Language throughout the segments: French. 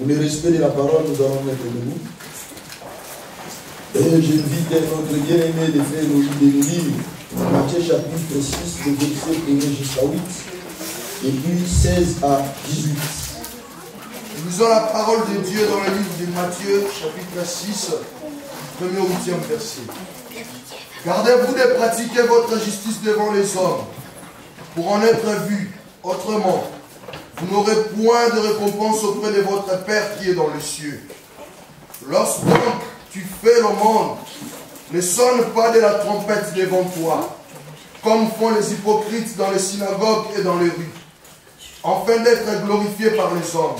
le respect de la parole, nous allons mettre debout. Et j'invite notre bien-aimé de frère Louis de nous lire Matthieu chapitre 6, de verset 1 jusqu'à 8, et puis 16 à 18. Nous lisons la parole de Dieu dans le livre de Matthieu, chapitre 6, 1er au 8e verset. Gardez-vous de pratiquer votre justice devant les hommes, pour en être vu. Autrement, vous n'aurez point de récompense auprès de votre Père qui est dans les cieux. Lorsque donc tu fais l'aumône, ne sonne pas de la trompette devant toi, comme font les hypocrites dans les synagogues et dans les rues, afin d'être glorifiés par les hommes.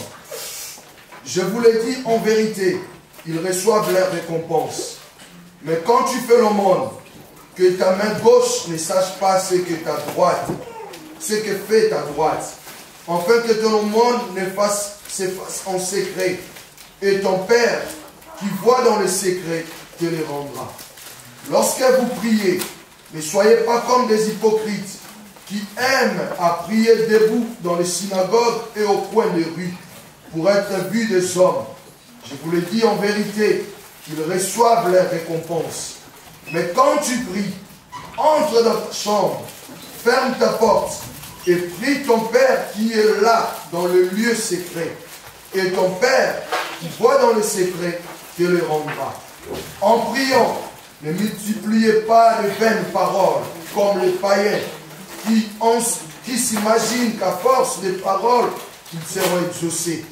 Je vous l'ai dit en vérité, ils reçoivent leur récompense. Mais quand tu fais l'aumône, que ta main gauche ne sache pas ce que ta droite, ce que fait ta droite, afin que ton aumône ne se fasse en secret, et ton Père, qui voit dans le secret, te les rendra. Lorsque vous priez, ne soyez pas comme des hypocrites, qui aiment à prier debout dans les synagogues et au coin des rues, pour être vus des hommes. Je vous le dis en vérité, ils reçoivent leur récompense. Mais quand tu pries, entre dans ta chambre, ferme ta porte, et prie ton Père qui est là, dans le lieu secret. Et ton Père, qui voit dans le secret, te le rendra. En priant, ne multipliez pas de vaines paroles, comme les païens, qui s'imaginent qu'à force de paroles, ils seront exaucés.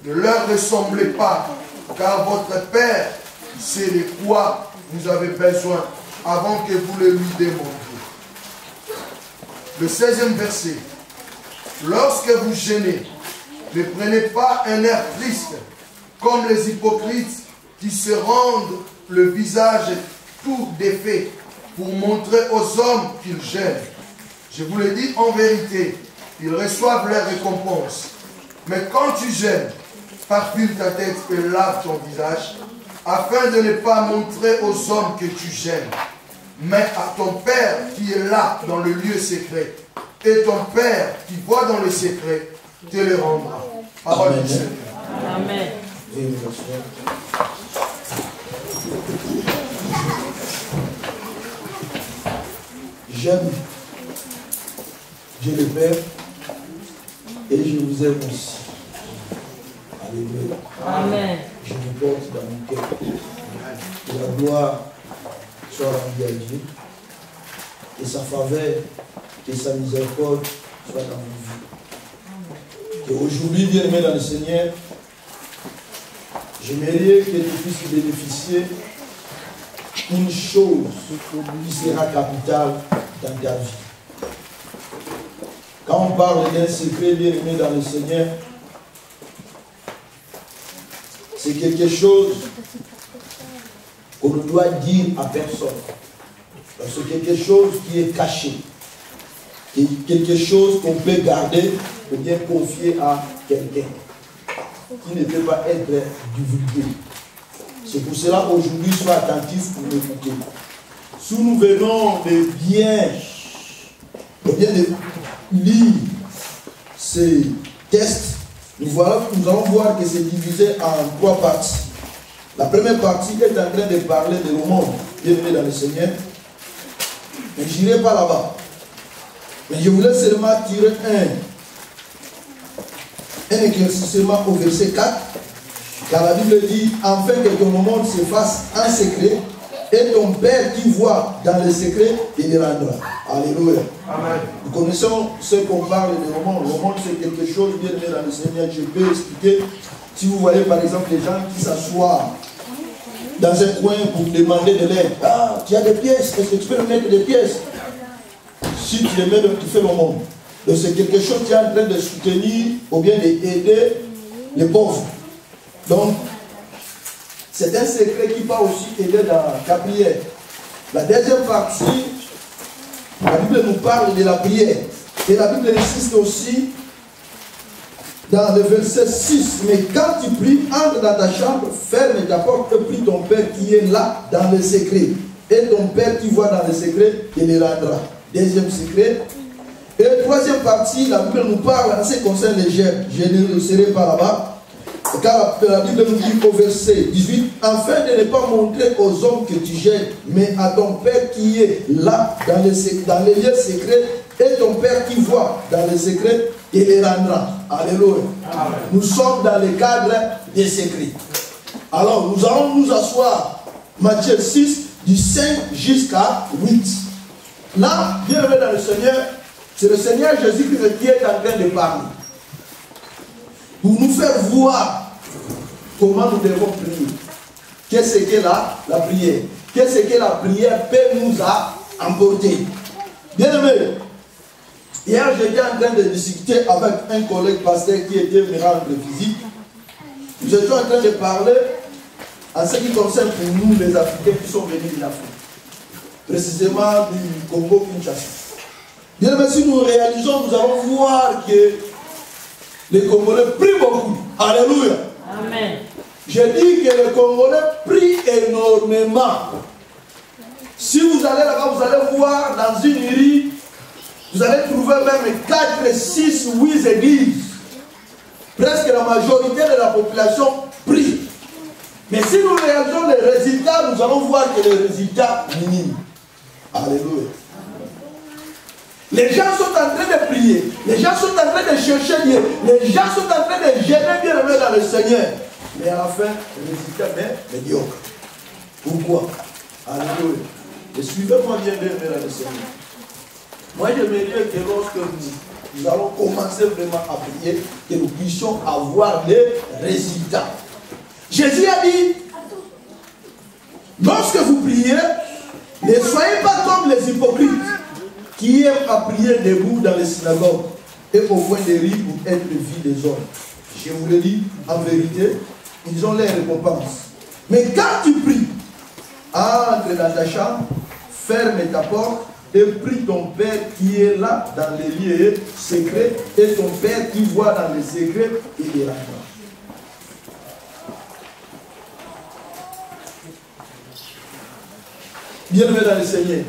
Ne leur ressemblez pas, car votre Père sait de quoi vous avez besoin avant que vous le lui demandiez. Le 16e verset. Lorsque vous gênez, ne prenez pas un air triste, comme les hypocrites qui se rendent le visage tout défait pour montrer aux hommes qu'ils gênent. Je vous le dis en vérité, ils reçoivent leur récompense. Mais quand tu gênes, parfume ta tête et lave ton visage, afin de ne pas montrer aux hommes que tu gênes, mais à ton Père qui est là dans le lieu secret. Et ton Père qui voit dans le secret te le rendra. Parole du Seigneur. Amen. J'aime Dieu le Père et je vous aime aussi. Alléluia. Amen. Je vous porte dans mon cœur. Que la gloire soit rendue à Dieu. Que sa faveur, que sa miséricorde soit dans vos vies. Qu'aujourd'hui, bien-aimé dans le Seigneur, j'aimerais que tu puisses bénéficier d'une chose qui sera capitale dans ta vie. Quand on parle d'un secret, bien-aimé dans le Seigneur, c'est quelque chose qu'on ne doit dire à personne. C'est quelque chose qui est caché. Quelque chose qu'on peut garder ou bien confier à quelqu'un qui ne peut pas être divulgué. C'est pour cela qu'aujourd'hui, sois attentif pour m'écouter. Si nous venons de bien de lire ces tests, nous allons voir que c'est divisé en 3 parties. La première partie est en train de parler de l'aumône, bienvenue dans le Seigneur. Mais je n'irai pas là-bas. Mais je voulais seulement tirer un éclaircissement au verset 4. Car la Bible dit, afin que ton aumône se fasse en secret, et ton Père qui voit dans le secret, il le rendra. Alléluia. Amen. Nous connaissons ce qu'on parle de l'aumône. L'aumône, c'est quelque chose bien aimé dans le Seigneur. Je peux expliquer. Si vous voyez par exemple les gens qui s'assoient dans un coin pour demander de l'aide. Ah, tu as des pièces, est-ce que tu peux me mettre des pièces? Si tu les mets, tu fais l'aumône. Donc c'est quelque chose qui est en train de soutenir ou bien d'aider les pauvres. Donc, c'est un secret qui va aussi aider dans la prière. La deuxième partie, la Bible nous parle de la prière. Et la Bible insiste aussi dans le verset 6. Mais quand tu pries, entre dans ta chambre, ferme ta porte et prie ton Père qui est là dans le secret. Et ton Père qui voit dans le secret, il le rendra. Deuxième secret. Et la troisième partie, la Bible nous parle en ce qui concerne les germes. Je ne serai pas là-bas. Car la Bible nous dit au verset 18, afin de ne pas montrer aux hommes que tu gênes, mais à ton Père qui est là dans les lieux secrets, et ton Père qui voit dans les secrets, il les rendra. Alléluia. Amen. Nous sommes dans le cadre des secrets. Alors nous allons nous asseoir, Matthieu 6, du 5 jusqu'à 8. Là, bien aimé dans le Seigneur, c'est le Seigneur Jésus-Christ qui est en train de parler. Pour nous faire voir comment nous devons prier. Qu'est-ce que la prière? Qu'est-ce que la prière peut nous emporter? Bien aimé, hier j'étais en train de discuter avec un collègue pasteur qui était venu rendre visite. Nous étions en train de parler en ce qui concerne pour nous les Africains qui sont venus de l'Afrique. Précisément du Congo-Kinshasa. Bien aimé, si nous réalisons, nous allons voir que les Congolais prient beaucoup. Alléluia. Amen. Je dis que les Congolais prient énormément. Si vous allez là-bas, vous allez voir dans une rue, vous allez trouver même 4, 6, 8 églises. Presque la majorité de la population prie. Mais si nous réalisons les résultats, nous allons voir que les résultats minimes. Alléluia. Les gens sont en train de prier. Les gens sont en train de chercher Dieu. Les gens sont en train de gêner bien aimé dans le Seigneur. Mais à la fin, le résultat est médiocre. Pourquoi? Alléluia. Et suivez-moi bien aimé dans le Seigneur. Moi, j'aimerais que lorsque nous allons commencer vraiment à prier, que nous puissions avoir des résultats. Jésus a dit, lorsque vous priez, ne soyez pas comme les hypocrites qui aiment à prier debout dans les synagogues et au coin des rues pour être vus des hommes. Je vous le dis, en vérité, ils ont leur récompense. Mais quand tu pries, entre dans ta chambre, ferme ta porte et prie ton Père qui est là dans les lieux secrets, et ton Père qui voit dans les secrets, il les rendra. Bien-aimé dans le Seigneur,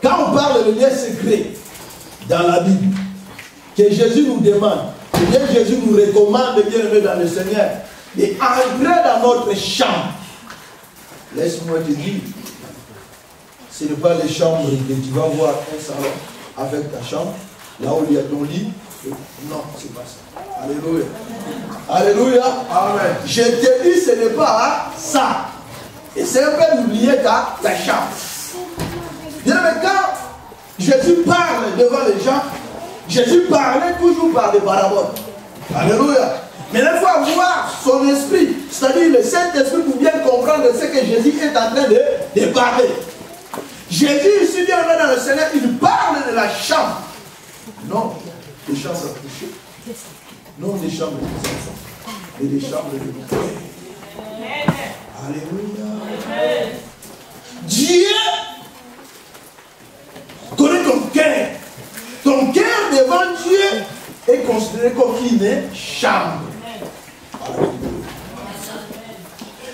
quand on parle de liens secrets dans la Bible, que Jésus nous demande, que bien Jésus nous recommande, bien-aimé dans le Seigneur, d'entrer dans notre chambre. Laisse-moi te dire, ce n'est pas les chambres que tu vas voir un salon avec ta chambre, là où il y a ton lit. Non, c'est pas ça. Alléluia. Alléluia. Amen. Je te dis, ce n'est pas ça. Et c'est un peu d'oublier ta chambre. Bien, mais quand Jésus parle devant les gens, Jésus parlait toujours par des paraboles. Alléluia. Mais il faut avoir son esprit, c'est-à-dire le Saint-Esprit pour bien comprendre ce que Jésus est en train de parler. Jésus, ici bien dans le Seigneur, il parle de la chambre. Non, des chambres à coucher. Non, des chambres des enfants. Mais des chambres de Dieu. Alléluia. Dieu connaît ton cœur. Ton cœur devant Dieu est considéré comme une chambre.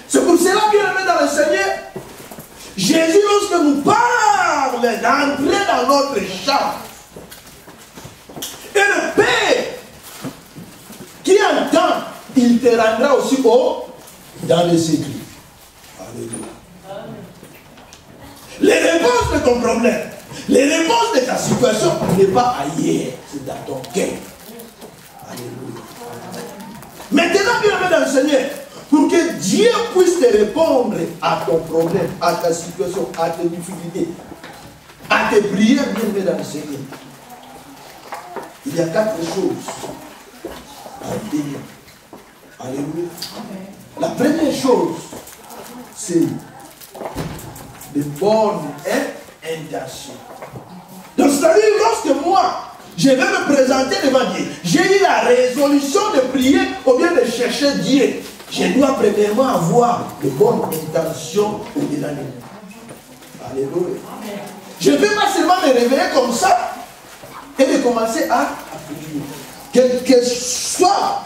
C'est pour cela bien aimé dans le Seigneur, Jésus, lorsque nous parle d'entrer dans notre chambre, et le Père qui entend, il te rendra aussi haut dans les secrets. Alléluia. Les réponses de ton problème, les réponses de ta situation n'est pas ailleurs, c'est dans ton cœur. Alléluia. Maintenant, bien aimé dans le Seigneur, pour que Dieu puisse te répondre à ton problème, à ta situation, à tes difficultés, à tes prières, bien aimé dans le Seigneur, il y a 4 choses à obtenir. Alléluia. La première chose, c'est de bonnes intentions. Donc, c'est-à-dire, lorsque moi, je vais me présenter devant Dieu, j'ai eu la résolution de prier ou bien de chercher Dieu. Je dois premièrement avoir de bonnes intentions au-delà de moi. Alléluia. Je ne peux pas seulement me réveiller comme ça et de commencer à prier. Quel que soit,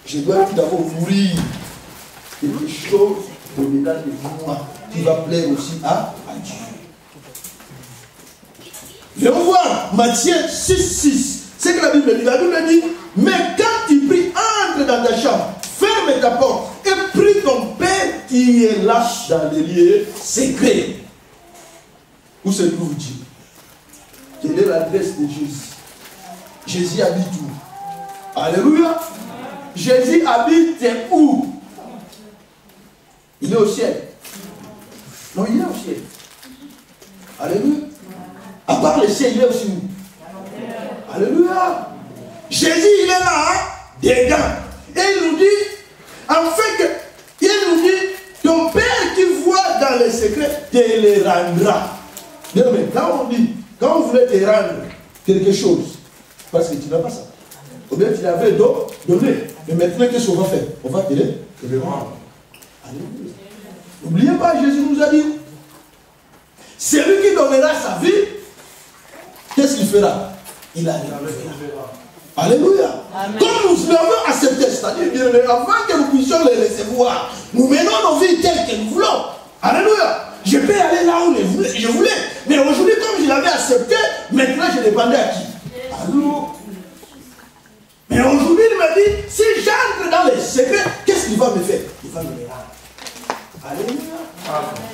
je dois tout d'abord nourrir quelque chose au-delà de moi qui va plaire aussi à Dieu. Venons voir Matthieu 6, 6. C'est que la Bible dit. La Bible dit, mais quand tu pries, entre dans ta chambre, ferme ta porte et prie ton Père qui est là dans les lieux secrets. Où se trouve Dieu? Quelle est l'adresse de Jésus? Jésus habite où? Alléluia. Jésus habite où? Il est au ciel. Non, il est au ciel. Alléluia. À part le ciel, il est aussi où? Alléluia. Jésus, il est là, hein, dedans. Et il nous dit, il nous dit, ton Père qui voit dans les secrets te les rendra. Mais quand on dit, quand on voulait te rendre quelque chose, parce que tu n'as pas ça, ou bien tu l'avais donné, mais maintenant qu'est-ce qu'on va faire? On va te le rendre. Alléluia. N'oubliez pas, Jésus nous a dit, celui qui donnera sa vie, qu'est-ce qu'il fera? Il la récupérera. Alléluia. Amen. Comme nous l'avons accepté, c'est-à-dire bien, avant que nous puissions les recevoir, nous menons nos vies telles que nous voulons. Alléluia. Je peux aller là où je voulais. Mais aujourd'hui, comme je l'avais accepté, maintenant je dépendais à qui? Alléluia. Mais aujourd'hui, il m'a dit, si j'entre dans les secrets, qu'est-ce qu'il va me faire? Il va me rendre. Alléluia.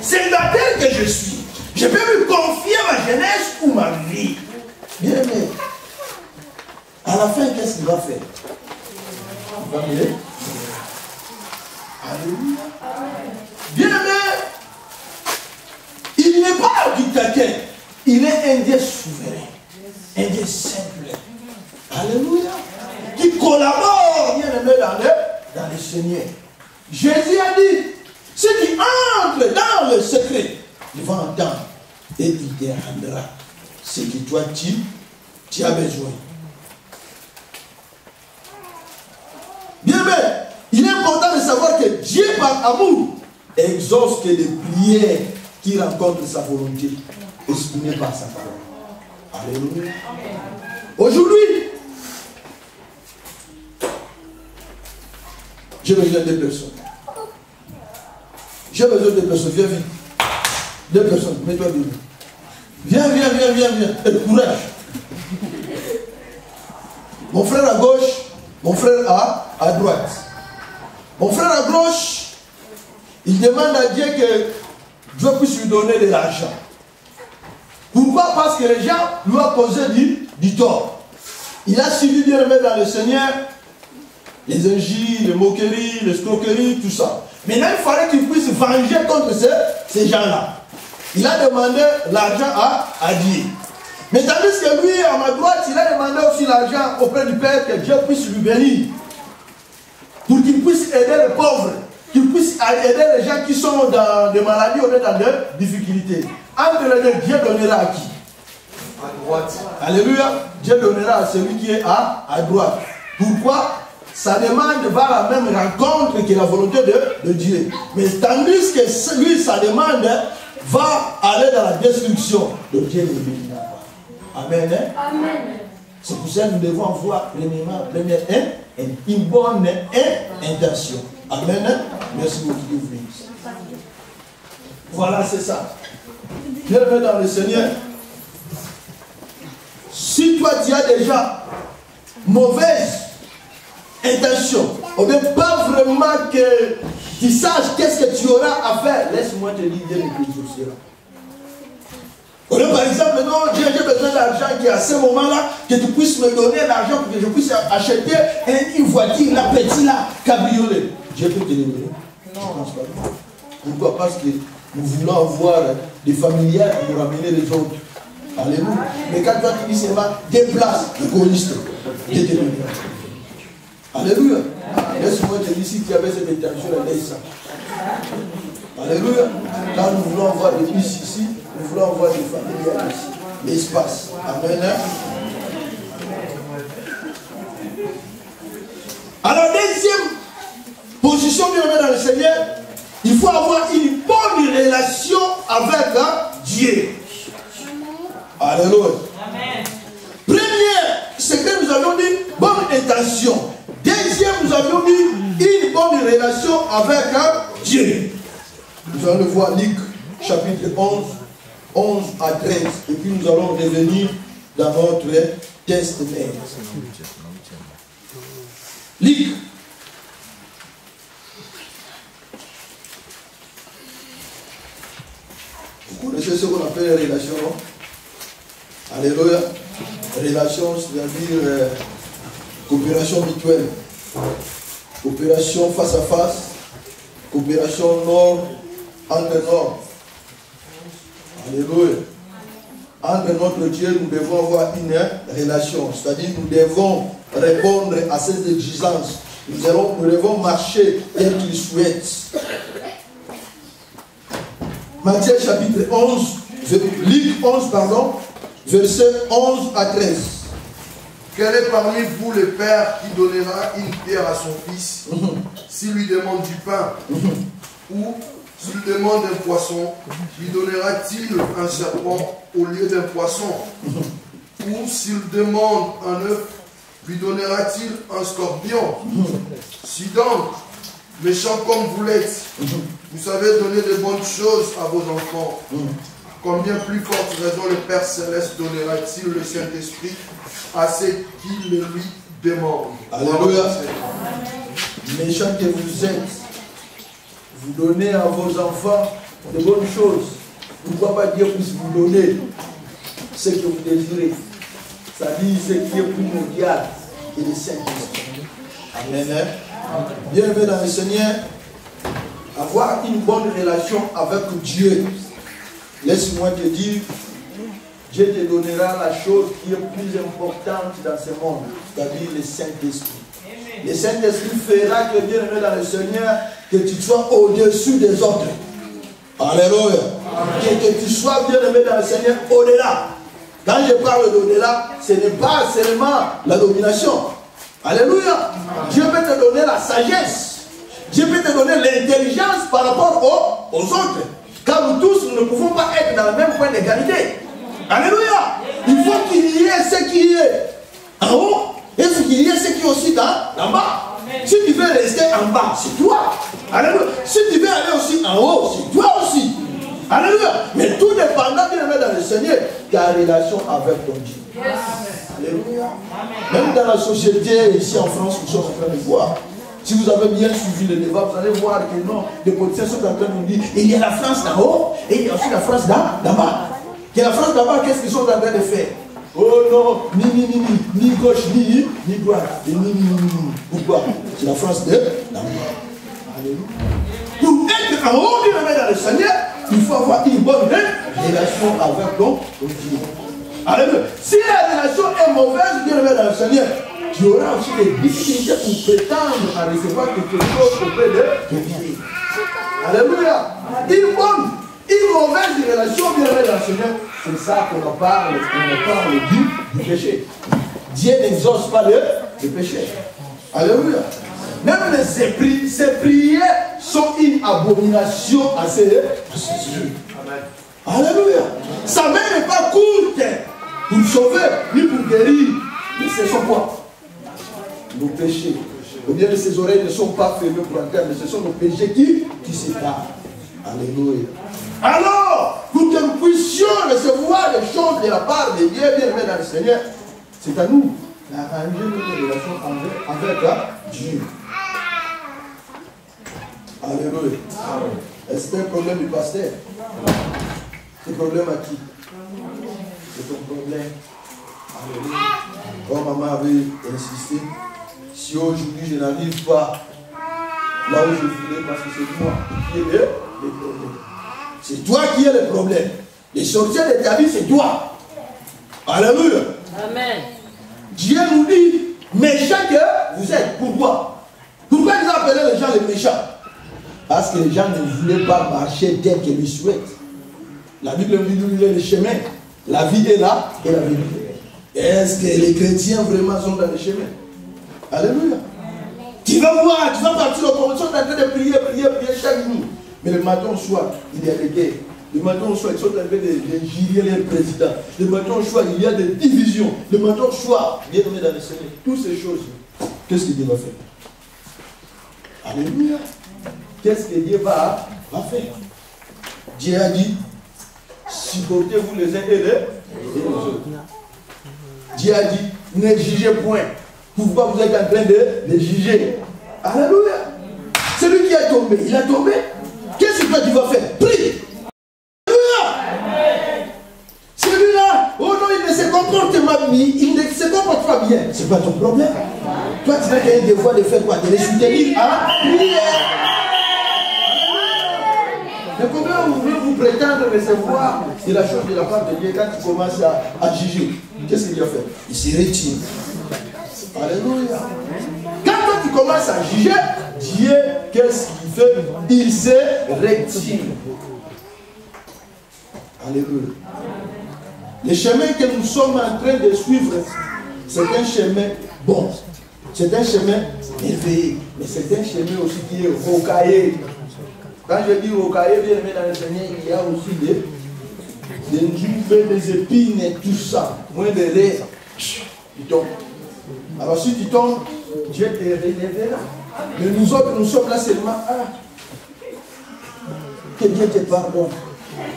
C'est dans tel que je suis. Je peux me confier ma jeunesse ou ma vie. Bien aimé. À la fin, qu'est-ce qu'il va faire? Il va me dire. Alléluia. Bien aimé. Il n'est pas dictateur. Il est un Dieu souverain. Un Dieu simple. Alléluia. Qui collabore, bien aimé, dans le Seigneur. Jésus a dit, ceux qui entrent dans le secret, ils vont entendre. Et il te rendra ce que toi tu as besoin. Bien, mais il est important de savoir que Dieu, par amour, exauce que les prières qui rencontrent sa volonté, exprimées par sa parole. Alléluia. Aujourd'hui, j'ai besoin de personnes. J'ai besoin de personnes. Viens vite. Deux personnes. Mets-toi debout. Viens. Et courage. Mon frère à gauche, mon frère à droite. Mon frère à gauche, il demande à Dieu que Dieu puisse lui donner de l'argent. Pourquoi? Parce que les gens lui ont causé du tort. Il a suivi bien le mettre dans le Seigneur, les injures, les moqueries, les escroqueries, tout ça. Maintenant, il fallait qu'il puisse venger contre ces gens-là. Il a demandé l'argent à Dieu. Mais tandis que lui, à ma droite, il a demandé aussi l'argent auprès du Père, que Dieu puisse lui bénir. Pour qu'il puisse aider les pauvres, qu'il puisse aider les gens qui sont dans des maladies ou dans des difficultés. Entre les deux, Dieu donnera à qui? À droite. Alléluia. Dieu donnera à celui qui est à droite. Pourquoi? Sa demande va à la même rencontre que la volonté de Dieu. Mais tandis que lui, sa demande va aller dans la destruction, de Dieu ne bénira pas. Amen. Hein? Amen. C'est pour ça que nous devons avoir premièrement une bonne intention. Amen. Hein? Merci beaucoup de vous. Voilà, c'est ça. Bienvenue dans le Seigneur. Si toi tu as déjà mauvaise intention, ou bien pas vraiment que tu saches qu'est-ce que tu auras à faire, laisse-moi te dire, Dieu ne t'exaucera. Par exemple, non, Dieu, j'ai besoin d'argent qui à ce moment-là, que tu puisses me donner l'argent pour que je puisse acheter une voiture, la petite là, cabriolet. Dieu peut te le donner. Non. Je pense pas. Pourquoi? Parce que nous voulons avoir des familières pour ramener les autres. Alléluia. Mais quand toi tu dis seulement déplace le choriste, Dieu te le donnera. Alléluia. Laisse-moi te dire si tu avais cette intention, laisse ça. Alléluia. Quand nous voulons avoir des fils ici, nous voulons avoir des familles ici. L'espace. Amen. Alors, deuxième position bien dans le Seigneur, il faut avoir une bonne relation avec Dieu. Alléluia. Amen. Première, c'est que nous avons dit bonne intention. Deuxième, nous avions dit une bonne relation avec Dieu. Nous allons le voir, Luc, chapitre 11 à 13. Et puis nous allons revenir dans notre texte. Luc, Vous connaissez ce qu'on appelle les relations, non? Alléluia. Relations, c'est-à-dire coopération mutuelle, coopération face à face, coopération nord entre nord. Alléluia. Entre notre Dieu, nous devons avoir une relation, c'est-à-dire nous devons répondre à ses exigences. Nous devons marcher tel qu'il souhaite. Matthieu chapitre 11, Luc 11, pardon, versets 11 à 13. Quel est parmi vous le père qui donnera une pierre à son fils s'il lui demande du pain? Ou s'il demande un poisson, lui donnera-t-il un serpent au lieu d'un poisson? Ou s'il demande un œuf, lui donnera-t-il un scorpion? Si donc, méchant comme vous l'êtes, vous savez donner de bonnes choses à vos enfants, combien plus forte raison le Père Céleste donnera-t-il le Saint-Esprit à ceux qui le lui demandent? Alléluia. Méchant que vous êtes, vous donnez à vos enfants de bonnes choses. Pourquoi pas Dieu puisse vous donner ce que vous désirez? Ça dit ce qui est primordial et le Saint-Esprit. Amen. Bienvenue dans le Seigneur. Avoir une bonne relation avec Dieu. Laisse-moi te dire, Dieu te donnera la chose qui est plus importante dans ce monde, c'est-à-dire le Saint-Esprit. Le Saint-Esprit fera que, bien aimé dans le Seigneur, que tu sois au-dessus des autres. Alléluia. Que tu sois, bien aimé dans le Seigneur, au-delà. Quand je parle d'au-delà, ce n'est pas seulement la domination. Alléluia. Dieu peut te donner la sagesse. Dieu peut te donner l'intelligence par rapport aux autres. Car nous tous, nous ne pouvons pas être dans le même point d'égalité. Alléluia. Il faut qu'il y ait ce qui est en haut et ce qu'il y ait ce qui est aussi en bas. Si tu veux rester en bas, c'est toi. Alléluia. Si tu veux aller aussi en haut, c'est toi aussi. Alléluia. Mais tout dépendant bien aimé dans le Seigneur, ta relation avec ton Dieu. Yes. Alléluia. Même dans la société ici en France, nous sommes en train de voir. Si vous avez bien suivi le débat, vous allez voir que non, les politiciens sont en train de nous dire il y a la France d'en haut et il y a aussi la France d'en bas. Et la France d'en bas, qu'est-ce qu'ils sont en train de faire? Oh non, ni gauche, ni droite. Et ni. Pourquoi? C'est la France d'en bas. Alléluia. Pour être en haut, bien aimé dans le Seigneur, il faut avoir une bonne relation avec ton Dieu. Alléluia. Si la relation est mauvaise, bien aimé dans le Seigneur, tu auras aussi des difficultés pour prétendre à recevoir quelque chose auprès de Dieu. Alléluia. Une mauvaise relation, bien aimé dans le Seigneur, c'est ça qu'on parle du péché. Dieu n'exauce pas le péché. Alléluia. Même ses prières sont une abomination à ses yeux. Alléluia. Sa main n'est pas courte pour sauver, ni pour guérir. Mais c'est son quoi? Nos péchés. Ou bien ses oreilles ne sont pas fermées pour entendre, mais ce sont nos péchés qui séparent. Alléluia. Alors, pour que nous puissions recevoir les choses de la part de Dieu, bien aimé dans le Seigneur, c'est à nous d'arranger notre relation avec Dieu. Alléluia. Est-ce que c'est un problème du pasteur? C'est un problème à qui? C'est ton problème. Alléluia. Comme maman avait insisté, si aujourd'hui je n'arrive pas là où je voulais, parce que c'est moi qui ai le problème. C'est toi qui as le problème. Les sorciers de ta vie, c'est toi. Alléluia. Amen. Dieu nous dit, méchants que vous êtes. Pourquoi? Pourquoi ils ont appelé les gens les méchants? Parce que les gens ne voulaient pas marcher tel qu'ils le souhaitent. La Bible nous dit le chemin. La vie est là et la vérité. Est-ce que les chrétiens vraiment sont dans le chemin? Alléluia. Tu vas voir, tu vas partir au commencement, tu es en train de prier chaque jour. Mais le matin au soir, il y a des guerres. Le matin au soir, ils sont en train de girier les présidents. Le matin au soir, il y a des divisions. Le matin au soir, bien nommé dans le Seigneur. Toutes ces choses, qu'est-ce que Dieu va faire? Alléluia. Qu'est-ce que Dieu va faire? Dieu a dit, supportez-vous les uns et les autres. Dieu a dit, ne jugez point. Pourquoi vous êtes en train de juger? Alléluia. Celui qui est tombé, il a tombé. Qu'est-ce que tu vas faire? Prie. Alléluia. comportement, il ne se comporte pas bien. Ce n'est pas ton problème. Toi, tu vas gagner des fois de faire quoi? De les soutenir à prière. Mais comment vous prétendre recevoir de la chose de la part de Dieu quand tu commences à juger? Qu'est-ce qu'il a fait? Il se retire. Alléluia. Quand toi tu commences à juger, Dieu, qu'est-ce qu'il fait? Il se retire. Alléluia. Le chemin que nous sommes en train de suivre, c'est un chemin bon. C'est un chemin éveillé. Mais c'est un chemin aussi qui est rocaillé. Quand je dis rocaillé, bien aimé dans le Seigneur, il y a aussi des nubes, des épines et tout ça. Moins de l'air. Tu tombes. Alors si tu tombes, Dieu te relèvera. Mais nous autres, nous sommes là seulement. Que Dieu te pardonne.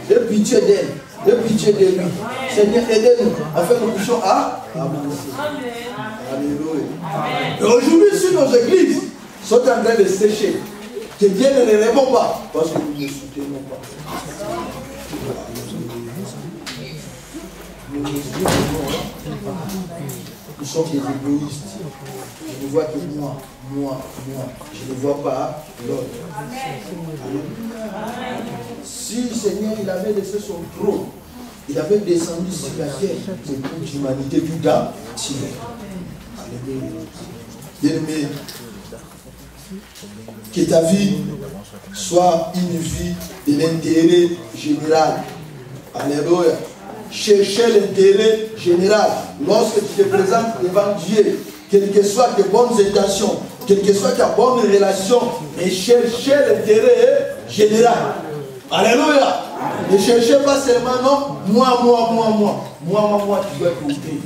Et pitié d'elle. Et pitié de lui. Seigneur, aidez-nous afin que nous puissions avancer. Alléluia. Et aujourd'hui, sur nos églises sont en train de sécher. Que Dieu ne les répond pas. Parce que nous ne soutenons pas. Nous sommes des égoïstes. Je ne vois que moi. Je ne vois pas l'autre. Si le Seigneur il avait laissé son trône, il avait descendu sur la terre, c'est toute l'humanité tout entière. Bien-aimé, que ta vie soit une vie de l'intérêt général. Alléluia. Chercher l'intérêt général. Lorsque tu te présentes devant Dieu, quelles que soient tes bonnes intentions, quelle que soit ta bonne relation, mais chercher l'intérêt général. Alléluia. Ne cherchez pas seulement non, moi, tu dois écouter.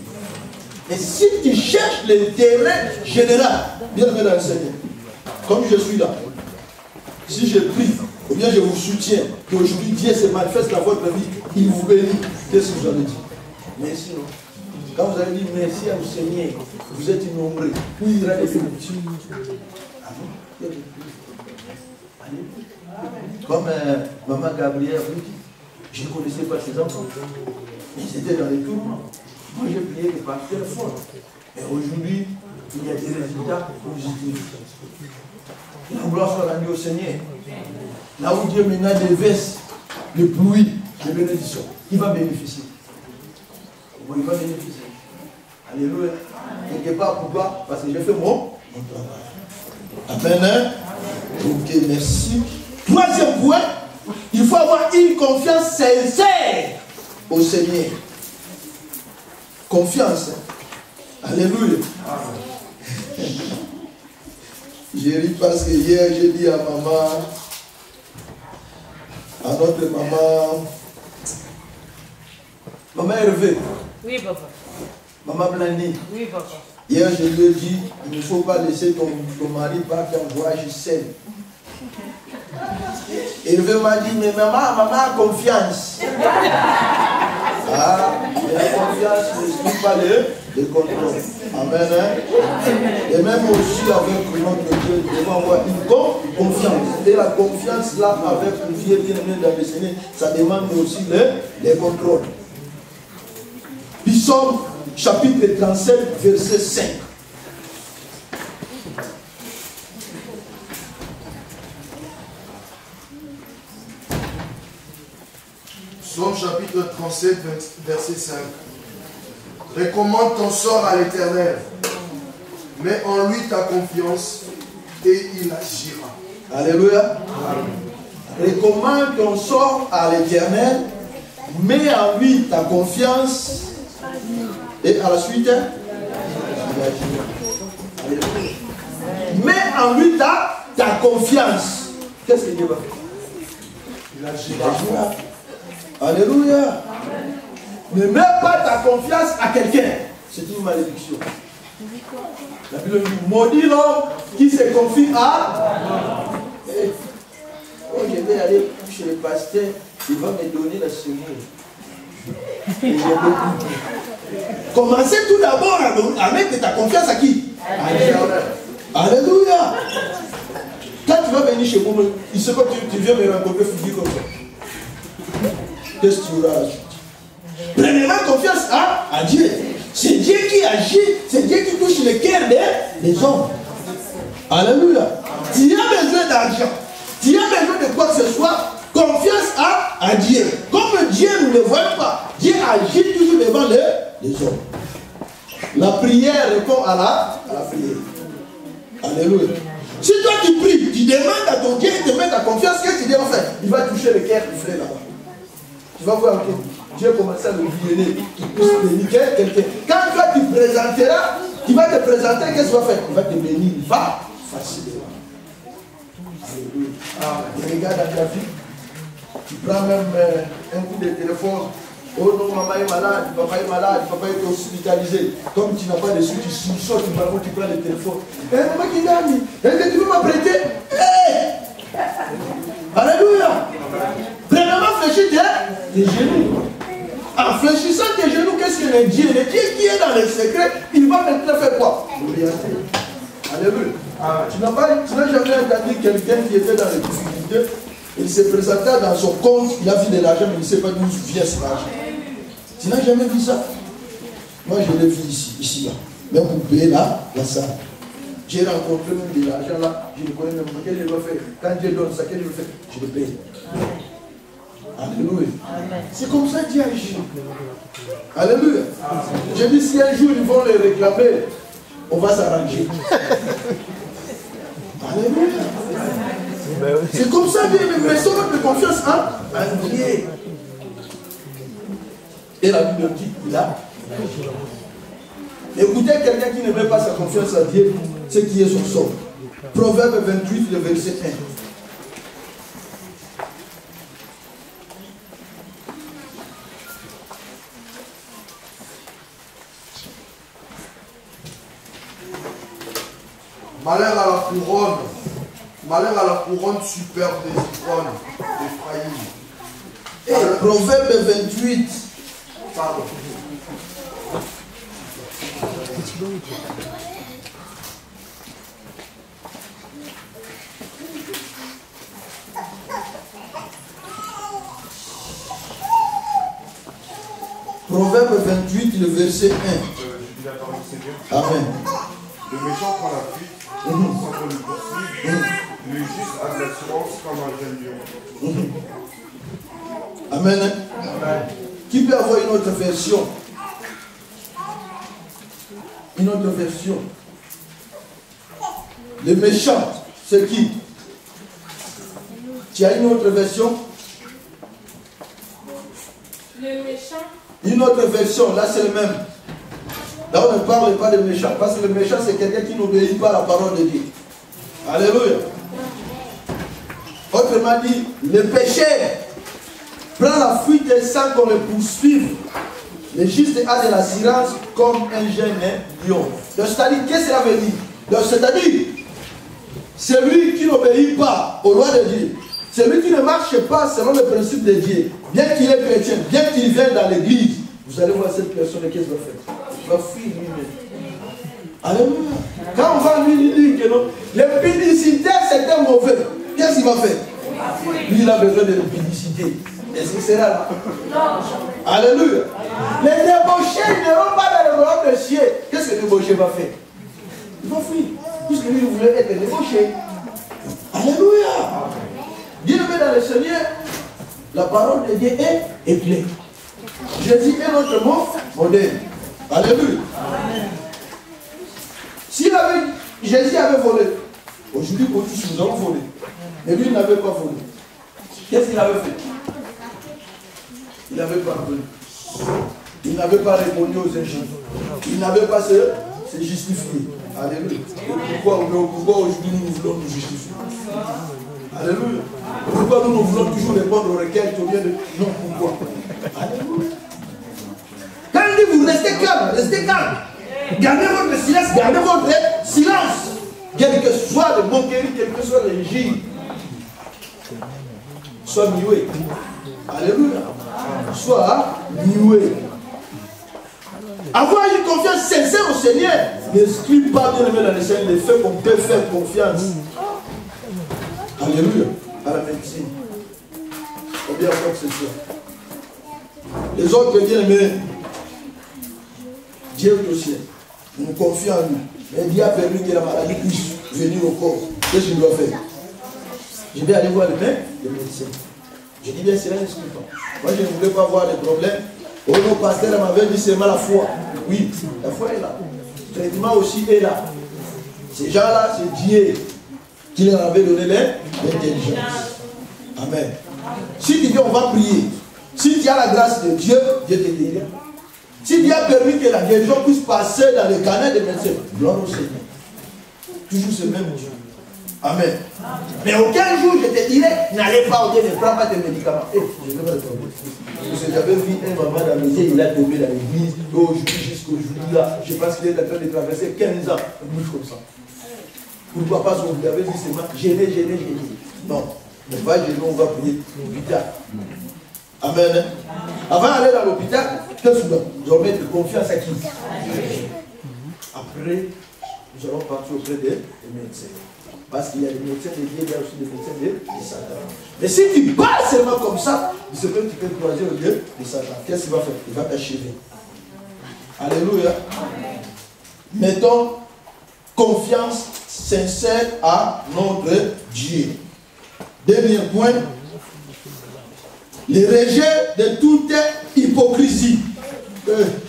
Et si tu cherches l'intérêt général, bien aimé dans le Seigneur, comme je suis là, si je prie, ou bien je vous soutiens, qu'aujourd'hui Dieu se manifeste dans votre vie, il vous bénit, qu'est-ce que vous allez dire? Merci, non? Quand vous allez dire merci à vous Seigneur, vous êtes innombreux, où il y aura des petits. Comme maman Gabrielle, je ne connaissais pas ses enfants. Ils étaient dans les tourments. Moi j'ai prié par téléphone. Et aujourd'hui, il y a des résultats positifs. La gloire soit rendue au Seigneur. Là où Dieu maintenant déverse le pluie de bénédiction, qui va bénéficier? Bon, il va bénéficier. Alléluia. Quelque part, pourquoi? Parce que j'ai fait mon travail. Amen. Ok, merci. Troisième point, il faut avoir une confiance sincère au Seigneur. Confiance. Alléluia. J'ai ri parce que hier j'ai dit à maman, à notre maman Hervé. Oui, papa. Maman Blani. Oui, papa. Hier je lui ai dit, il ne faut pas laisser ton mari partir en voyage seul. Hervé m'a dit, mais maman a confiance. Ah, et la confiance ne suit pas le contrôle. Amen. Et même aussi avec notre Dieu, nous devons avoir une confiance. Et la confiance là, avec le vieux bien-aimé dans le Seigneur, ça demande aussi les contrôles. Psaume chapitre 37, verset 5. Psaume chapitre 37, verset 5. Recommande ton sort à l'Éternel. Mets en lui ta confiance et il agira. Alléluia. Recommande ton sort à l'Éternel. Mets en lui ta confiance. Et à la suite, il agira. Alléluia. Mets en lui ta confiance. Qu'est-ce que Dieu va faire? Il agira. Alléluia. Ne mets pas ta confiance à quelqu'un. C'est une malédiction. La Bible dit, maudit l'homme qui se confie à... Oh, je vais aller chez le pasteur, il va me donner la semoule. Commencez tout d'abord à mettre ta confiance à qui? Alléluia. Quand tu vas venir chez moi, il sait que tu viens me rencontrer, tu dis comme ça. Qu'est-ce que tu auras ajouté? Premièrement, confiance à Dieu. C'est Dieu qui agit, c'est Dieu qui touche le cœur des hommes. Alléluia. Tu as besoin d'argent, tu as besoin de quoi que ce soit, confiance à Dieu. Comme Dieu ne le voit pas, Dieu agit toujours devant les hommes. La prière répond à la prière. Alléluia. Si toi tu pries, tu demandes à ton Dieu, il te met ta confiance, qu'est-ce que tu dois faire? Il va toucher le cœur du frère là-bas. Tu vas voir que Dieu commence à le violer, qui puisse bénir quelqu'un. Quand toi tu présenteras, tu vas te présenter, qu'est-ce qu'il va faire? Il va te bénir, il va facilement. Alléluia. Regarde dans ta vie, tu prends même un coup de téléphone. Oh non, maman est malade, papa est hospitalisé. Comme tu n'as pas de sous, tu sors, tu prends le téléphone. Maman qui gagne, est-ce que tu veux m'apprêter? Alléluia. Premièrement, fléchis tes genoux. En fléchissant tes genoux, qu'est-ce que le Dieu? Le Dieu qui est dans les secrets, il va maintenant faire quoi? L'orienter. Alléluia. Tu n'as jamais entendu quelqu'un qui était dans les difficultés. Il se présentait dans son compte, il a vu de l'argent, mais il ne sait pas d'où vient cet argent. Tu n'as jamais vu ça? Moi, je l'ai vu ici, là. Même pour payer la salle. J'ai rencontré même de l'argent là, je ne connais même pas. Qu'est-ce que je dois faire? Quand Dieu donne ça, qu'est-ce que je dois faire? Je le paye. Alléluia. C'est comme ça que Dieu agit. Alléluia. Je dis, si un jour ils vont les réclamer, on va s'arranger. Alléluia. C'est comme ça que nous mettons notre confiance en Dieu. Et la Bible dit, il a. Écoutez quelqu'un qui ne met pas sa confiance à Dieu, ce qui est son sort. Proverbe 28, le verset 1. Malheur à la couronne superbe des icônes d'Ephraïm. Et Proverbe 28. Pardon. Proverbe 28, le verset 1. Je dis la parole du Seigneur. Amen. Le méchant prend la fuite sans qu'on le poursuive. Le juste a de l'assurance comme un jeune lion. Amen. Amen. Qui peut avoir une autre version? Une autre version. Le méchant, c'est qui? Tu as une autre version? Le méchant. Une autre version, là c'est le même. Là on ne parle pas de méchant, parce que le méchant c'est quelqu'un qui n'obéit pas à la parole de Dieu. Alléluia. Autrement dit, le péché prend la fuite sans qu'on le poursuive. Le juste a de l'assurance comme un jeune lion. Donc c'est-à-dire, qu'est-ce que cela veut dire? Donc c'est-à-dire, celui qui n'obéit pas aux lois de Dieu, celui qui ne marche pas selon le principe de Dieu, bien qu'il est chrétien, bien qu'il vienne dans l'église, vous allez voir cette personne, qu'est-ce qu'il va faire? Il va fuir lui-même. Alléluia. Quand on va lui dire que non, le publicité c'était mauvais, qu'est-ce qu'il va faire? Lui il a besoin de publicité. Est-ce que c'est là? Non. Alléluia. Les débauchés n'iront pas dans le royaume de ciel. Qu'est-ce que le débauché va faire? Il va fuir. Puisque lui il voulait être débauché. Alléluia. Dieu met dans le Seigneur, la parole de Dieu est claire. Jésus est notre modèle. Alléluia. Si Jésus avait volé, aujourd'hui pour tous nous avons volé. Mais lui il n'avait pas volé. Qu'est-ce qu'il avait fait? Il n'avait pas volé. Il n'avait pas répondu aux injures. Il n'avait pas se justifier. Alléluia. Pourquoi aujourd'hui nous voulons nous justifier? Alléluia. Pourquoi nous voulons toujours répondre aux requêtes au lieu de non, pourquoi? Alléluia. Quand il dit vous restez calme, restez calme. Gardez votre silence, gardez votre silence. Quel que soit le moquerie, quel que soit l'injure. Sois muet. Alléluia. Sois muet. Avoir une confiance sincère au Seigneur n'exclut pas bien aimé dans le Seigneur les faits qu'on peut faire confiance. Alléluia. À la médecine. Ou bien quoi que ce soit. Les autres bien-aimés, Dieu est au ciel. Nous nous confions en lui. Mais Dieu a permis que la maladie puisse venir au corps. Qu'est-ce que je dois faire? Je vais aller voir le médecin. Je dis bien, c'est là l'expliquant. Moi, je ne voulais pas voir des problèmes. Oh, mon pasteur m'avait dit seulement la foi. Oui, la foi est là. Le traitement aussi est là. Ces gens-là, c'est Dieu qui leur avait donné l'intelligence. Amen. Si tu dis on va prier, si tu as la grâce de Dieu, Dieu te guérira. Si Dieu a permis que la guérison puisse passer dans le canal des médecins, gloire au Seigneur. Toujours ce même Dieu. Amen. Mais aucun jour je te dirai, n'allez pas au Dieu, ne prends pas tes médicaments. Je ne vais pas le prendre. Parce que j'avais vu un maman dans le ciel, il a tombé dans l'église, aujourd'hui jusqu'aujourd'hui là, je pense qu'il est en train de traverser 15 ans, une bouche comme ça. Pourquoi pas, vous avez dit seulement, gêner. Non, on va gêner, on va prier l'hôpital. Amen. Avant d'aller dans l'hôpital, qu'est-ce que nous allons mettre confiance à qui? Après, nous allons partir auprès des médecins. Parce qu'il y a des médecins de Dieu, il y a aussi des médecins de Satan. Mais si tu passes seulement comme ça, il se peut que tu peux croiser au Dieu de Satan. Qu'est-ce qu'il va faire? Il va t'achever. Alléluia. Mettons confiance sincère à notre Dieu. Dernier point. Le rejet de toute hypocrisie.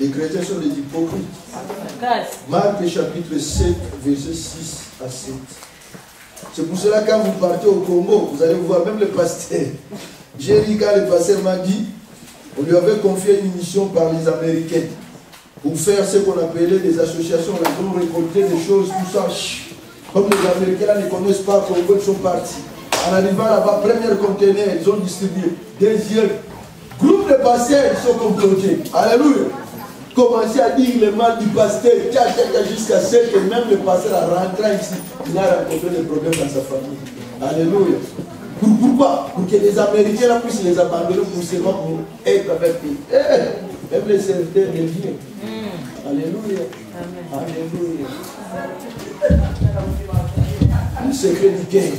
Les chrétiens sont des hypocrites. Marc chapitre 7, verset 6 à 7. C'est pour cela que quand vous partez au Congo, vous allez voir même le pasteur. J'ai dit quand le pasteur m'a dit, on lui avait confié une mission par les Américains pour faire ce qu'on appelait des associations, pour récolter des choses, tout ça. Comme les Américains là, ne connaissent pas Congo, ils sont partis. En arrivant là-bas, premier conteneur, ils ont distribué. Deuxième, groupe de pasteurs, ils sont complotés. Alléluia. Commencez à dire le mal du pasteur, jusqu'à ce que même le pasteur a rentré ici, il a rencontré des problèmes dans sa famille. Alléluia. Pourquoi? Pour que les Américains là, puissent les abandonner pour seulement pour être avec eux. Même les serviteurs de Dieu. Alléluia. Alléluia. Le secret du cœur.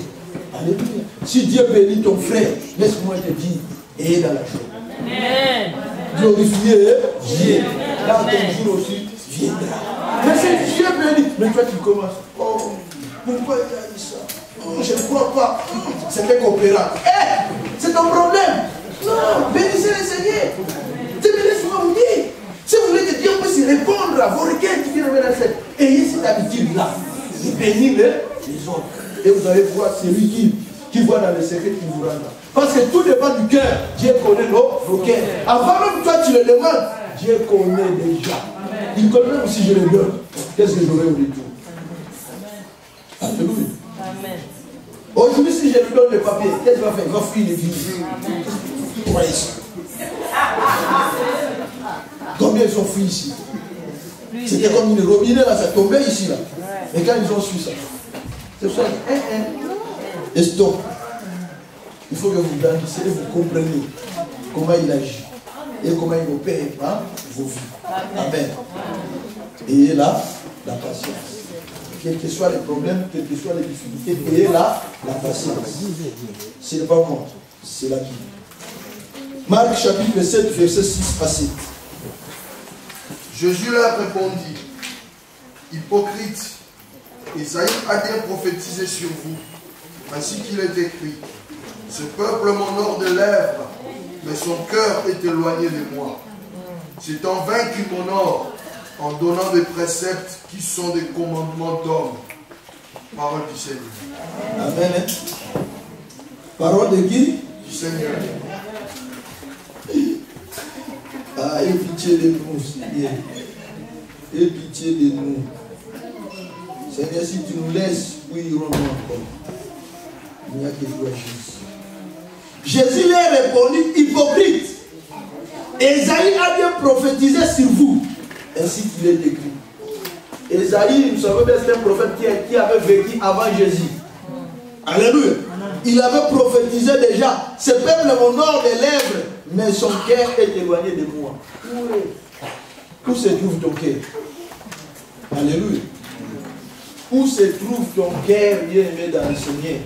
Alléluia. Si Dieu bénit ton frère, laisse-moi te dire, et dans la joie. Amen. Glorifier Dieu. Là, ton jour aussi viendra. Mais c'est Dieu béni. Mais toi, tu commences. Oh, pourquoi il a dit ça? Oh, je ne crois pas. C'était coopérant. C'est ton problème. Non, bénissez le Seigneur. C'est laisse-moi vous dire. Si vous voulez que Dieu puisse répondre à vos requêtes qui viennent dans cette, ayez cette habitude-là. De bénir les autres. Et vous allez voir celui qui voit dans le secret qui vous rendra. Parce que tout dépend du cœur. Dieu connaît nos cœurs. Avant même toi tu le demandes, Dieu connaît déjà. Il connaît même si je le donne. Qu'est-ce que j'aurai au retour? Alléluia. Aujourd'hui, si je lui donne le papier, qu'est-ce qu'il va faire? Il va fuir l'église. Combien ils ont fui ici? C'était comme une robinet là, ça tombait ici là. Et quand ils ont su ça, c'est ça. Et stop. Il faut que vous grandissez et vous compreniez comment il agit et comment il opère dans vos vies. Amen. Et là, la patience. Quels que soient les problèmes, quelles que soient les difficultés, et là, la patience. Ce n'est pas moi, c'est la Bible. Marc chapitre 7, verset 6 à 7. Jésus leur répondit, hypocrite, Isaïe a bien prophétisé sur vous, ainsi qu'il est écrit. Ce peuple m'honore de lèvres, mais son cœur est éloigné de moi. C'est en vain qu'il m'honore, en donnant des préceptes qui sont des commandements d'hommes. Parole du Seigneur. Amen. Parole de qui? Du Seigneur. Ah, aie pitié de nous, Seigneur. Aie pitié de nous. Seigneur, si tu nous laisses, où irons-nous encore? Il n'y a que toi, Jésus. Jésus leur répondit, hypocrite. Esaïe a bien prophétisé sur vous, ainsi qu'il est écrit. Esaïe, nous savons bien, c'est un prophète qui avait vécu avant Jésus. Alléluia. Il avait prophétisé déjà. Ce peuple m'honore des lèvres, mais son cœur est éloigné de moi. Où se trouve ton cœur? Alléluia. Où se trouve ton cœur bien-aimé dans le Seigneur?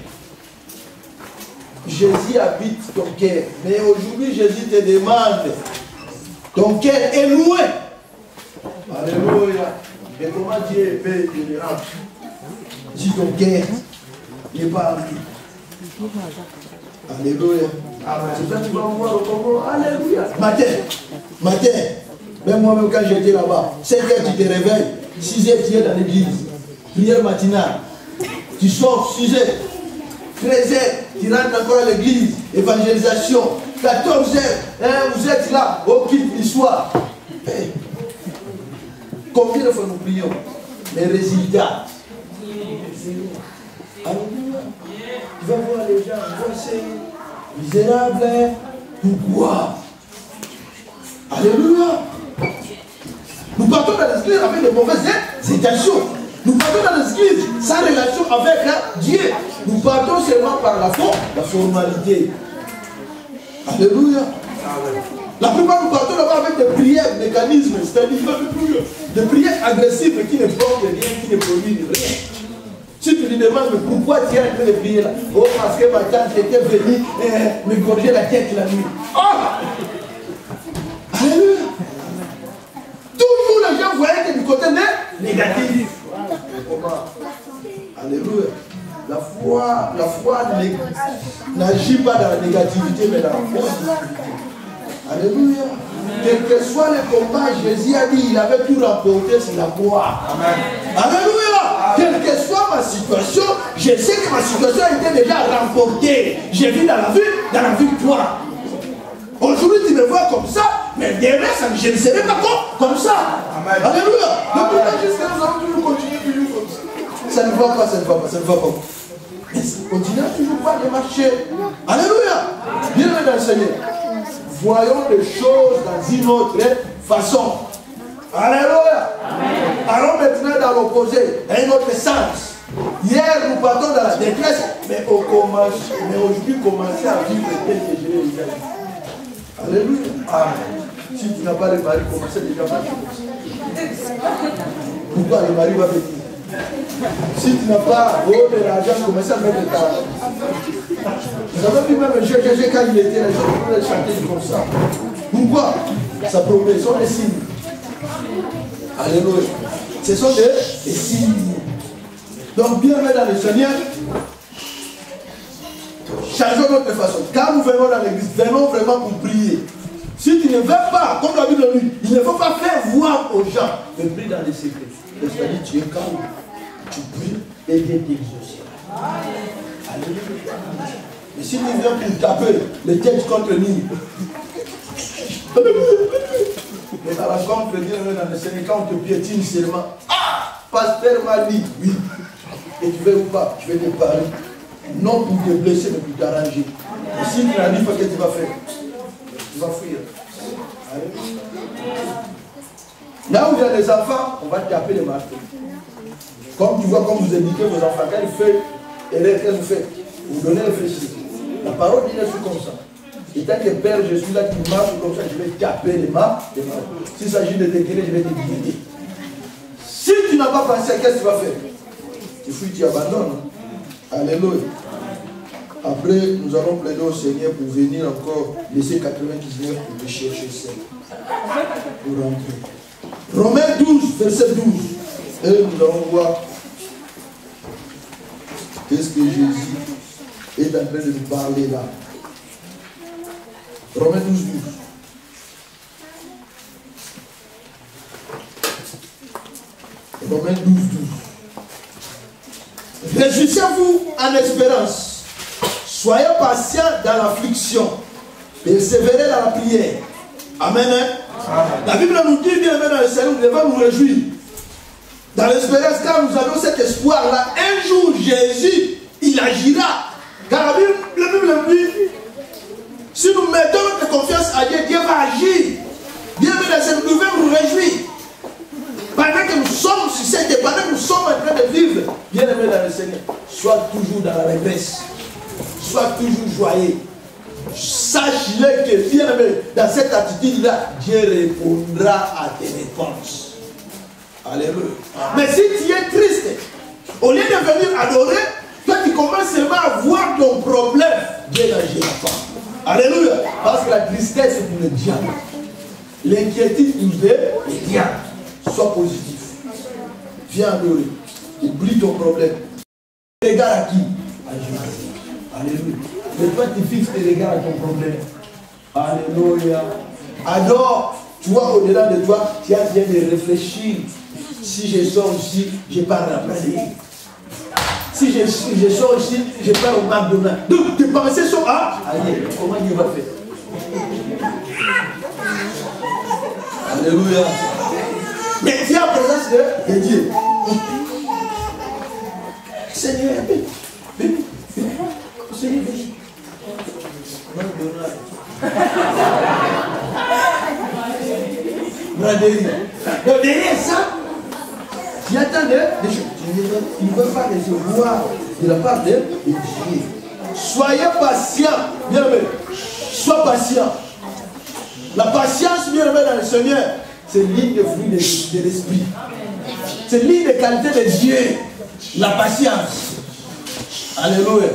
Jésus habite ton cœur. Mais aujourd'hui, Jésus te demande, Ton cœur est loin. Alléluia. Et comment Dieu peut te le rendre? Si ton cœur n'est pas rempli. Alléluia. C'est ça que tu vas voir au Congo. Alléluia. Matin. Même moi-même quand j'étais là-bas, 5 heures tu te réveilles, 6 heures tu es dans l'église. Prière matinale. Tu sors 6 heures. 13 heures, tu rentres encore à l'église. Évangélisation. 14 heures, vous êtes là, au culte l'histoire. Combien de fois nous prions? Les résultats. Alléluia. Tu vas voir les gens, c'est misérable. Pourquoi? Alléluia. Nous partons dans l'église avec de mauvaises intentions. Nous partons dans l'église sans relation avec Dieu. Nous partons seulement par la formalité. Alléluia. La plupart nous partons là-bas avec des prières, mécanismes, c'est-à-dire des prières agressives qui ne portent rien, qui ne produisent rien. Si tu lui demandes, mais pourquoi tu es en train de prier là? Oh, parce que ma tante était venue me gorger la tête la nuit. Oh! Alléluia. Toujours les gens voyaient que du côté négatif. Alléluia. La foi n'agit pas dans la négativité, mais dans la positivité. Alléluia. Quel que soit le combat, Jésus a dit, il avait tout remporté sur la croix. Alléluia. Quelle que soit ma situation, je sais que ma situation était déjà remportée. J'ai vu dans la victoire. Aujourd'hui, tu me vois comme ça, mais demain, je ne serai pas comme ça. Amen. Alléluia. Depuis là, jusqu'à nous allons toujours continuer toujours comme ça. Ça ne va pas, ça ne va pas, ça ne va pas. Mais ça continue toujours pas de marcher. Alléluia. Bien dans le Seigneur. Voyons les choses dans une autre façon. Alléluia. Allons maintenant dans l'opposé, dans un autre sens. Hier, nous partons dans la détresse, mais aujourd'hui, commencer à vivre tel que je l'ai déjà dit. Alléluia. Amen. Si tu n'as pas le mari, commencez déjà à marcher. Pourquoi le mari va venir? Si tu n'as pas de l'argent, commencez à mettre ta... Vous avez vu même Jésus quand il était là, je pouvais chanter comme ça. Pourquoi? Sa progression est signes. Alléluia. Ce sont des signes. Donc, bien mettre dans le Seigneur, changeons notre façon. Quand nous venons dans l'église, venons vraiment pour prier. Si tu ne veux pas, comme la Bible dit, il ne faut pas faire voir aux gens, mais prie dans les secrets. C'est-à-dire, tu es calme, tu pries et Dieu t'exaucera. Alléluia. Mais si tu viens pour taper les têtes contre le nid, mais à la fin, on peut dire dans le Seigneur, quand on te piétine seulement, pasteur m'a dit, oui, et tu veux ou pas, je vais te parler. Non pour te blesser, mais pour t'arranger. Et si tu n'as dit pas, qu'est-ce que tu vas faire? Tu vas fuir. Là où il y a des enfants, on va taper les marteaux. Comme tu vois, comme vous indiquez vos enfants, quand ils font erreur, qu'est-ce que vous faites? Vous donnez le fléchis. La parole dit c'est comme ça. Et tant que Père, je suis là, tu marches comme ça, je vais taper les marteaux. S'il s'agit de te guérir, je vais te guider. Si tu n'as pas pensé, qu'est-ce que tu vas faire? Tu fuis, tu abandonnes. Alléluia. Après, nous allons plaider au Seigneur pour venir encore laisser 99 pour le chercher seul. Pour rentrer. Romains 12, verset 12. Et nous allons voir qu'est-ce que Jésus est en train de nous parler là. Romains 12, 12. Romains 12, 12. Réjouissez-vous en espérance. Soyez patients dans l'affliction. Persévérez dans la prière. Amen. La Bible nous dit bien dans le Seigneur, nous devons nous réjouir. Dans l'espérance, car nous avons cet espoir-là, un jour Jésus, il agira. Car la Bible dit, si nous mettons notre confiance à Dieu, Dieu va agir. Bien nous devons nous réjouir. Pendant que nous sommes sur cette terre, pendant que nous sommes en train de vivre, bien aimé dans le Seigneur, sois toujours dans la régresse. Sois toujours joyeux. Sache-le que, bien aimé, dans cette attitude-là, Dieu répondra à tes réponses. Alléluia. Mais si tu es triste, au lieu de venir adorer, toi tu commences seulement à voir ton problème. Dieu n'agira pas. Alléluia. Parce que la tristesse c'est pour le diable. L'inquiétude nous est bien. Sois positif. Viens adorer. Oublie ton problème. Regarde à qui? À Jésus. Alléluia. Mais toi, tu fixes tes regards à ton problème. Alléluia. Adore. Tu vois, au-delà de toi, tu as bien de réfléchir. Si je sors ici, je pars à la plage. Si je sors ici, je pars au McDonald's. Donc, tes pensées sont à ailleurs. Comment Dieu va faire? Alléluia. Mais tu as la présence de Dieu. Seigneur, béni. Seigneur, béni. Donc derrière ça, tu attends des choses. Il ne veut pas recevoir de la part de Dieu. Soyez patient, bien aimé. Sois patient. La patience, bien aimé, dans le Seigneur, c'est l'une des fruits de l'esprit. C'est l'une des qualités de Dieu. La patience. Alléluia.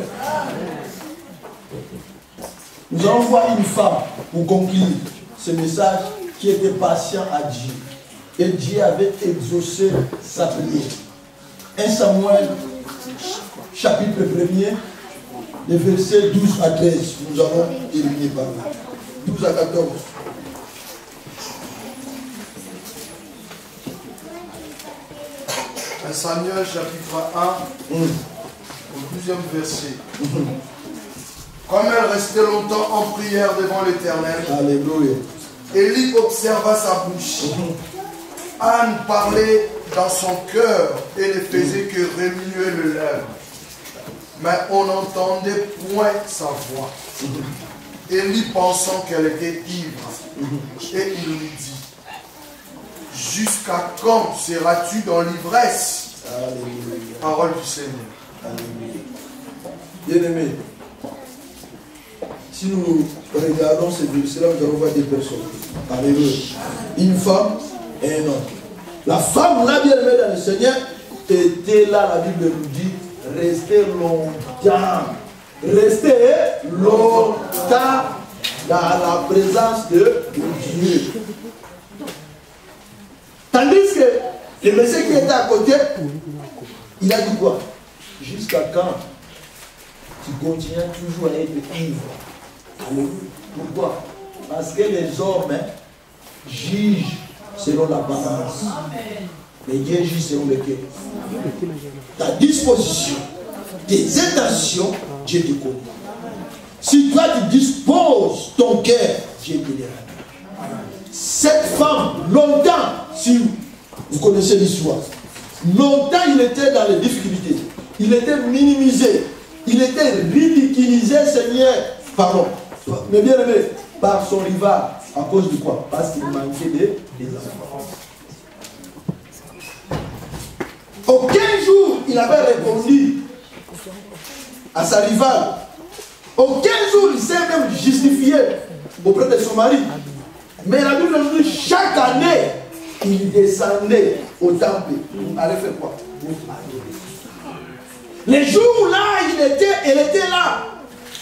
Nous allons voir une femme pour conclure ce message qui était patient à Dieu. Et Dieu avait exaucé sa prière. 1 Samuel, chapitre 1er, les versets 12 à 13. Nous allons terminer par là. 12 à 14. Samuel chapitre 1, au 12e verset. Comme elle restait longtemps en prière devant l'Éternel, Alléluia. Élie observa sa bouche. Anne parlait dans son cœur et ne faisait que remuer le lèvre. Mais on n'entendait point sa voix. Élie pensant qu'elle était ivre, et il lui dit: jusqu'à quand seras-tu dans l'ivresse? Alléluia. Parole du Seigneur. Alléluia. Bien-aimés, si nous regardons ces versets-là, nous allons voir des personnes. Alléluia. Une femme et un homme. La femme, là, bien aimée dans le Seigneur, était là, la Bible nous dit, restez longtemps. Restez longtemps dans la présence de Dieu. Tandis que le monsieur qui était à côté, il a dit quoi? Jusqu'à quand tu continues toujours à être ivre? Alléluia. Pourquoi? Parce que les hommes jugent selon l'apparence. Mais Dieu juge selon le cœur. Ta disposition, tes intentions, Dieu te connaît. Si toi tu disposes ton cœur, Dieu te le rend. Cette femme, longtemps, si vous connaissez l'histoire, longtemps il était dans les difficultés. Il était minimisé. Il était ridiculisé, Seigneur, pardon, mais bien aimé, par son rival. À cause de quoi? Parce qu'il manquait des enfants. Aucun jour il avait répondu à sa rivale. Aucun jour il s'est même justifié auprès de son mari. Mais la Bible nous dit chaque année, il descendait au temple. Il allait faire quoi? Les jours là, elle était là,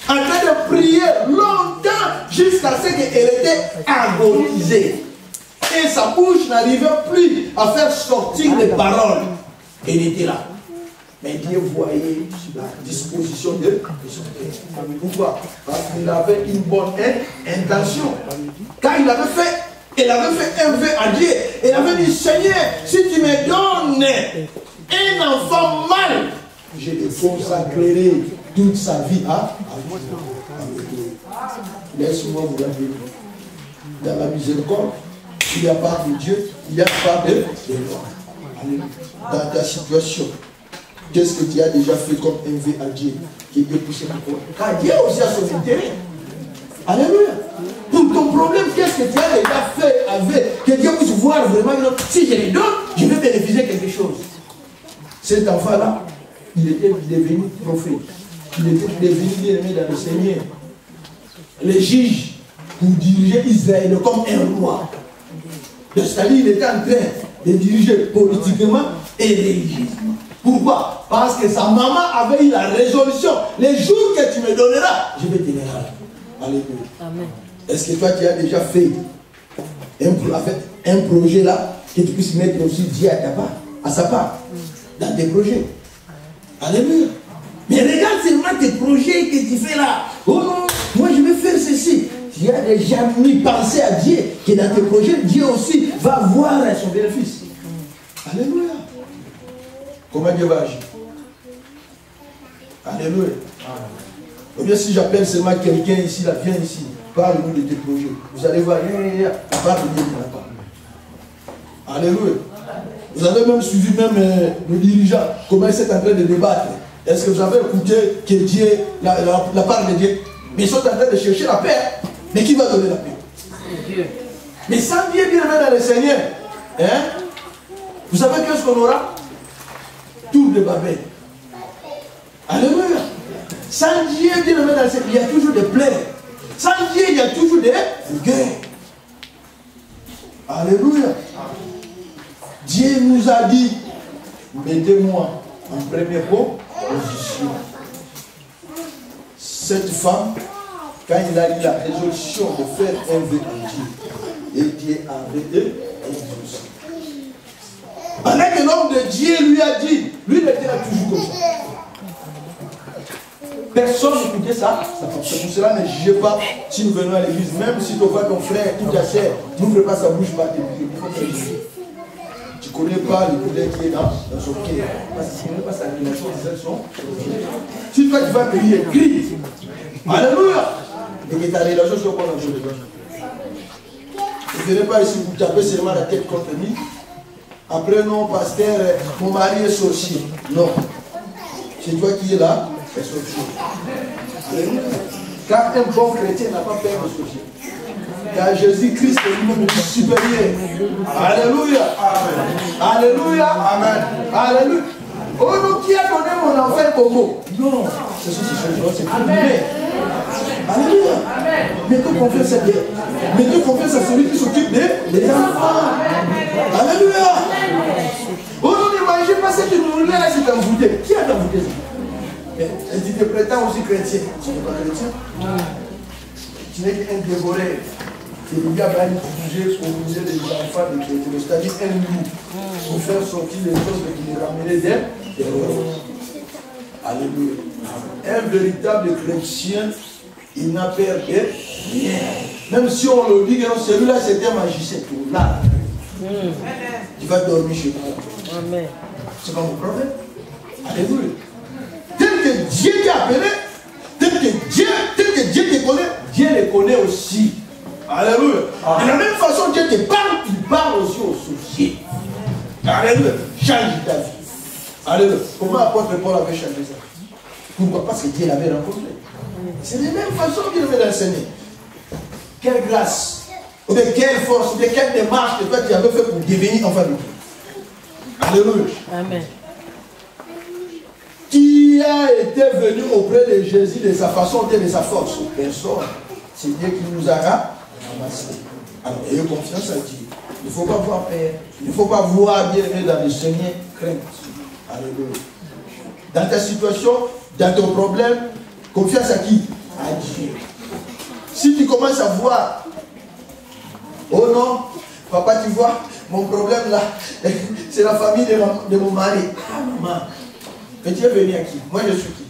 en train de prier longtemps jusqu'à ce qu'elle était agonisée. Et sa bouche n'arrivait plus à faire sortir des paroles. Elle était là. Mais Dieu voyait la disposition de son cœur. Pourquoi? Parce qu'il avait une bonne intention. Car elle avait fait un vœu à Dieu. Elle avait dit: Seigneur, si tu me donnes un enfant mâle, je le consacrerai toute sa vie à moi. Laisse-moi vous dire, dans la miséricorde, il y a part de Dieu, il y a part de l'homme. Dans ta situation, qu'est-ce que tu as déjà fait comme un vœu à Dieu qui Dieu puisse répondre? Car Dieu aussi a son intérêt. Alléluia. Pour ton problème, qu'est-ce que tu as déjà fait avec que Dieu puisse voir vraiment, si je le donne, je vais bénéficier quelque chose. Cet enfant-là, il était devenu prophète. Il était devenu bien-aimé dans le Seigneur. Les juges pour diriger Israël comme un roi. C'est-à-dire qu'il était en train de diriger politiquement et religieusement. Pourquoi? Parce que sa maman avait eu la résolution. Les jours que tu me donneras, je vais te les rendre. Alléluia. Est-ce que toi tu as déjà fait un projet là, que tu puisses mettre aussi Dieu à sa part, dans tes projets. Alléluia. Mais regarde seulement tes projets que tu fais là. Oh non, moi je vais faire ceci. Tu as déjà mis penser à Dieu que dans tes projets, Dieu aussi va voir son bénéfice. Alléluia. Comment Dieu va agir? Alléluia. Ou bien si j'appelle seulement quelqu'un ici, là, viens ici, parle-nous de tes projets. Vous allez voir, la part de Dieu n'a pas. Alléluia. Vous avez même suivi même le dirigeant, comment il s'est en train de débattre. Est-ce que vous avez écouté que Dieu, la part de Dieu, mais ils sont en train de chercher la paix. Mais qui va donner la paix? Dieu. Mais sans Dieu bien dans le Seigneur, hein? Vous savez qu'est-ce qu'on aura? Tour de Babel. Alléluia. Sans Dieu bien dans le Seigneur, il y a toujours des plaies. Sans Dieu, il y a toujours des guerres. Alléluia. Dieu nous a dit, mettez-moi en première position. Cette femme, quand il a eu la résolution de faire un vœu à Dieu, et Dieu avait exaucé. Pendant que l'homme de Dieu lui a dit, lui il était là toujours comme ça. Personne n'écoutait ça. C'est pour cela ne jugez pas si nous venons à l'église. Même si tu vois ton frère, tout ta chair, n'ouvre pas sa bouche, pas tes pieds. Il faut te juger. Tu ne connais pas le poulet qui est dans son cœur. Parce que tu ne connais pas sa relation avec son cœur. Si toi tu vas prier, crie. Alléluia. Et que ta relation soit bonne avec Dieu. Ne venez pas ici vous taper seulement la tête contre lui. Après, non, pasteur, mon mari est sorcier. Non. C'est toi qui es là, c'est sorcier. Alléluia. Car un bon chrétien n'a pas peur de sorcier. Car Jésus-Christ est lui-même le supérieur. Alléluia. Amen. Alléluia. Amen. Alléluia. Oh non, qui a donné mon enfant Bobo? Non, c'est ce que c'est privé. Alléluia. Mettez confiance à Dieu. Mettez confiance à celui qui s'occupe des enfants. Alléluia. Oh non, ne mangez pas cette nourriture là, c'est envoûté. Qui a envoûté ça? Tu te prétends aussi chrétien. Tu n'es pas chrétien. Tu n'es qu'un dévoré. Le diable a utilisé pour obliger les enfants de chrétiens, c'est-à-dire un loup, pour faire sortir les choses qui les ramenaient des rois. Alléluia. Un véritable chrétien, il n'a peur de rien. Même si on le dit que celui-là c'était un magicien, tout là. Il va dormir chez toi. Amen. C'est pas mon problème. Alléluia. Tel que Dieu t'a appelé, tel que Dieu te connaît, Dieu le connaît aussi. Alléluia. De la même façon, Dieu te parle, il parle aussi aux sorciers. Alléluia. Change ta vie. Alléluia. Comment l'apôtre Paul avait changé ça? Pourquoi? Parce que Dieu l'avait rencontré. C'est de la même façon qu'il avait enseigné. Quelle grâce, ou bien quelle force, ou bien quelle démarche que toi tu avais fait pour devenir enfant de Dieu. Alléluia. Amen. Qui a été venu auprès de Jésus de sa façon et de sa force? Personne. C'est Dieu qui nous a ramassés. Alors, ayez confiance à Dieu. Il ne faut pas voir peur. Il ne faut pas voir bien dans le Seigneur crainte. Alléluia. Dans ta situation, dans ton problème, confiance à qui? À Dieu. Si tu commences à voir, oh non, papa, tu vois, mon problème là, c'est la famille de mon mari. Ah, maman. Mais tu es venu à qui? Moi, je suis qui?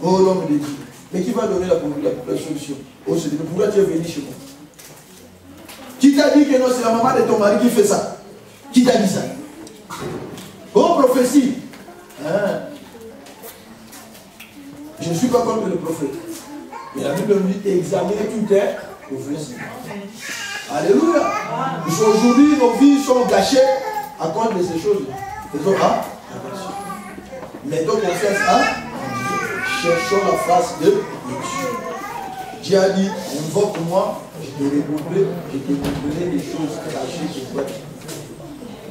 Oh, l'homme de Dieu. Mais qui va donner la solution? Oh, c'est pourquoi tu es venu chez moi? Qui t'a dit que non, c'est la maman de ton mari qui fait ça? Qui t'a dit ça? Oh, prophétie. Hein? Je ne suis pas contre le prophète. Mais la Bible nous dit examiner tout est prophétie. Alléluia. Aujourd'hui, nos vies sont gâchées à cause de ces choses. Mettons confiance à Dieu. Cherchons la face de Dieu. Dieu a dit, invoque-moi, je te répondrai les choses cachées de toi.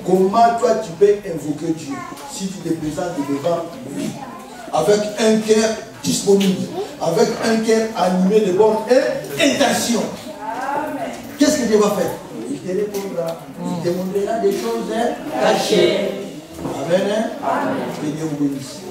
Comment toi tu peux invoquer Dieu si tu te présentes devant lui avec un cœur disponible, avec un cœur animé de bonnes intentions? Qu'est-ce que Dieu va faire? Il te répondra, il te montrera des choses cachées. Amen. Que Dieu vous bénisse.